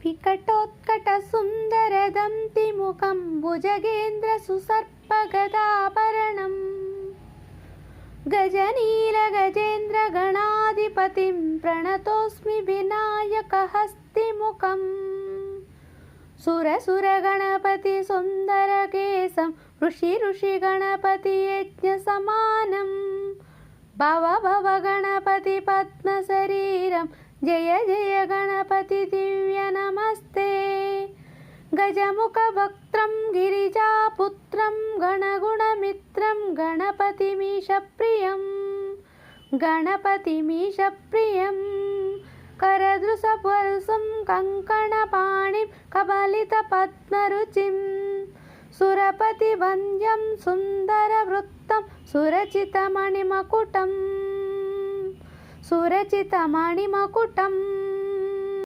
विकटोत्कटसुन्दरदन्तिमुखं भुजगेन्द्रसुसर्पगदाभरणम् गजनीलगजेन्द्रगणाधिपतिं प्रणतोऽस्मि विनायकहस्तिमुखम् सुरसुरगणपतिसुन्दरकेशं ऋषिगणपतियज्ञसमानं भव भव गणपति पद्मशरीरं जय जय गणपति दिव्य नमस्ते गजमुखभक्त्रं गिरिजापुत्रं गणगुणमित्रं गणपतिमीशप्रियं करदृशपर्शं कङ्कणपाणिं कबलितपद्मरुचिं सुरपतिवन्द्यं सुन्दरवृत्तं सुरचितमणिमकुटम्